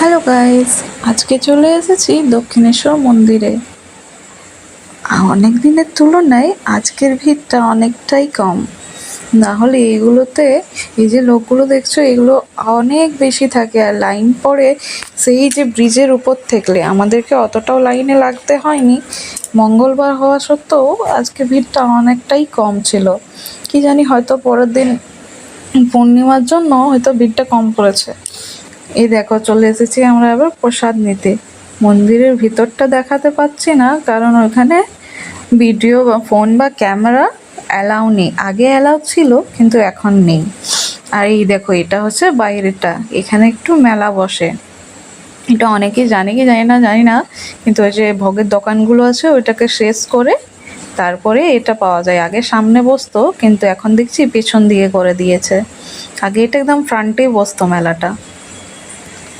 Hello guys, আজকে চলে এসেছি দক্ষিণেশ্বর মন্দিরে। অনেক দিনের তুলনায় আজকের ভিড়টা অনেকটাই কম। না হলে এইগুলোতে এই যে লোকগুলো দেখছো এগুলো অনেক বেশি থাকে আর লাইন পড়ে সেই যে ব্রিজের উপর থেকে। আমাদেরকে অতটাও লাইনে লাগতে হয়নি। মঙ্গলবার হওয়া সত্ত্বেও আজকে ভিড়টা অনেকটাই কম ছিল। কি জানি হয়তো পরের দিন পূর্ণিমার জন্য হয়তো ভিড়টা কম পড়েছে। এই দেখো চলে এসেছি আমরা এবার প্রসাদ নিতে। মন্দিরের ভিতরটা দেখাতে পাচ্ছি না কারণ ওখানে ভিডিও বা ফোন বা ক্যামেরা অ্যালাউ নেই। আগে অ্যালাউ ছিল কিন্তু এখন নেই। আর এই দেখো এটা হচ্ছে বাইরেটা, এখানে একটু মেলা বসে। এটা অনেকেই জানে কি জানি না, কিন্তু ওই যে ভোগের দোকানগুলো আছে ওইটাকে শেষ করে তারপরে এটা পাওয়া যায়। আগে সামনে বসতো কিন্তু এখন দেখছি পেছন দিকে করে দিয়েছে। আগে এটা একদম ফ্রন্টেই বসতো মেলাটা।